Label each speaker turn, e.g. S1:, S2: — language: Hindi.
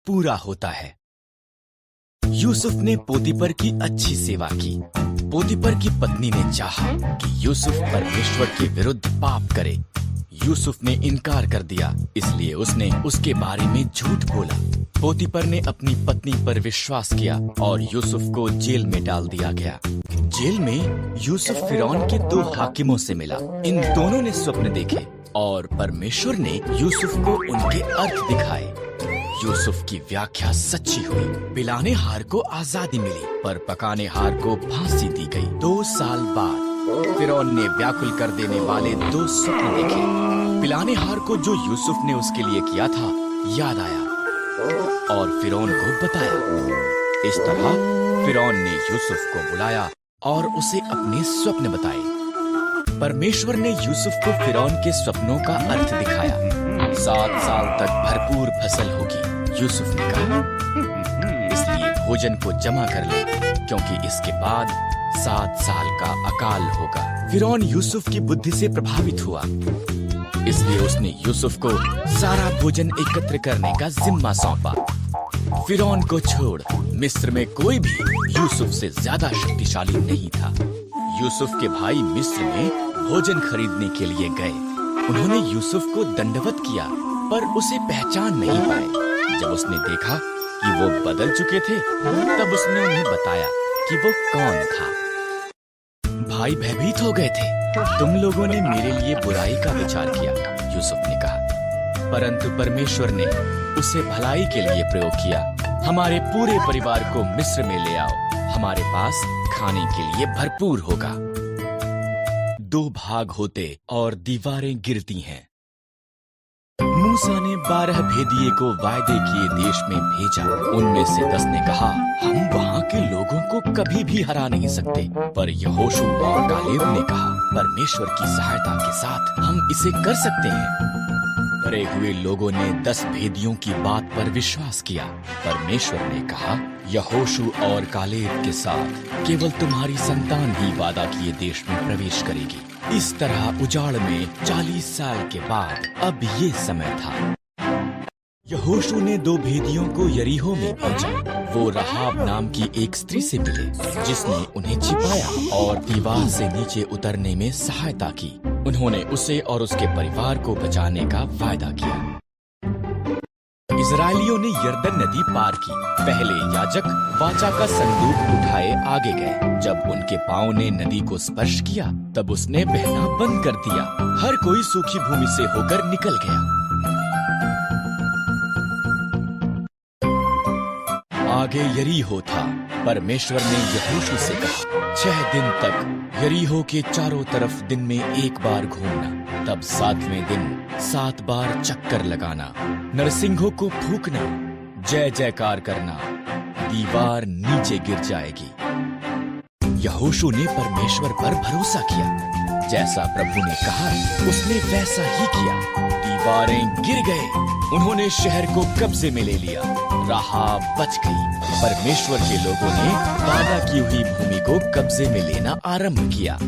S1: पूरा होता है। यूसुफ ने पोतीपर की अच्छी सेवा की। पोतीपर की पत्नी ने चाहा कि यूसुफ परमेश्वर के विरुद्ध पाप करे। यूसुफ ने इनकार कर दिया, इसलिए उसने उसके बारे में झूठ बोला। पोतीपर ने अपनी पत्नी पर विश्वास किया और यूसुफ को जेल में डाल दिया गया। जेल में यूसुफ फिरौन के 2 हाकिमों से मिला। इन दोनों ने स्वप्न देखे और परमेश्वर ने यूसुफ को उनके अर्थ दिखाए। यूसुफ की व्याख्या सच्ची हुई। पिलाने हार को आजादी मिली, पर पकाने हार को फांसी दी गई। 2 साल बाद फिरौन ने व्याकुल कर देने वाले 2 स्वप्न देखे। पिलाने हार को जो यूसुफ ने उसके लिए किया था याद आया और फिरौन को बताया। इस तरह फिरौन ने यूसुफ को बुलाया और उसे अपने स्वप्न बताए। परमेश्वर ने यूसुफ को फिरौन के स्वप्नों का अर्थ दिखाया। 7 साल तक भरपूर फसल होगी। यूसुफ ने कहा, इसलिए भोजन को जमा कर ले, क्योंकि इसके बाद 7 साल का अकाल होगा। फिरौन यूसुफ की बुद्धि से प्रभावित हुआ, इसलिए उसने यूसुफ को सारा भोजन एकत्र करने का जिम्मा सौंपा। फिरौन को छोड़ मिस्र में कोई भी यूसुफ से ज्यादा शक्तिशाली नहीं था। यूसुफ के भाई मिस्र में भोजन खरीदने के लिए गए। उन्होंने यूसुफ को दंडवत किया, पर उसे पहचान नहीं पाए। जब उसने देखा कि वो बदल चुके थे, तब उसने उन्हें बताया कि वो कौन था। भाई भयभीत हो गए थे। तुम लोगों ने मेरे लिए बुराई का विचार किया, यूसुफ ने कहा, परंतु परमेश्वर ने उसे भलाई के लिए प्रयोग किया। हमारे पूरे परिवार को मिस्र में ले आओ, हमारे पास खाने के लिए भरपूर होगा। 2 भाग होते और दीवारें गिरती हैं। मूसा ने 12 भेदिए को वायदे किए देश में भेजा। उनमें से 10 ने कहा, हम वहाँ के लोगों को कभी भी हरा नहीं सकते। पर यहोशू और कालेब ने कहा, परमेश्वर की सहायता के साथ हम इसे कर सकते हैं। डरे हुए लोगों ने 10 भेदियों की बात पर विश्वास किया। परमेश्वर ने कहा, यहोशू और कालेब के साथ केवल तुम्हारी संतान ही वादा किए देश में प्रवेश करेगी। इस तरह उजाड़ में 40 साल के बाद अब ये समय था। यहोशू ने 2 भेदियों को यरीहो में भेजा। वो राहाब नाम की एक स्त्री से मिले, जिसने उन्हें छिपाया और दीवार से नीचे उतरने में सहायता की। उन्होंने उसे और उसके परिवार को बचाने का वायदा किया। इजरायलियों ने यरदन नदी पार की। पहले याजक वाचा का संदूक उठाए आगे गए। जब उनके पांव ने नदी को स्पर्श किया, तब उसने बहना बंद कर दिया। हर कोई सूखी भूमि से होकर निकल गया। आगे यरीहो था। परमेश्वर ने यहोशू से कहा, 6 दिन तक यरीहो के चारों तरफ दिन में 1 बार घूमना, तब 7वें दिन 7 बार चक्कर लगाना, नरसिंहों को फूंकना, जय जयकार करना, दीवार नीचे गिर जाएगी। यहोशू ने परमेश्वर पर भरोसा किया। जैसा प्रभु ने कहा, उसने वैसा ही किया। दीवारें गिर गए। उन्होंने शहर को कब्जे में ले लिया। राहाब बच गई। परमेश्वर के लोगों ने वादा की हुई भूमि को कब्जे में लेना आरंभ किया।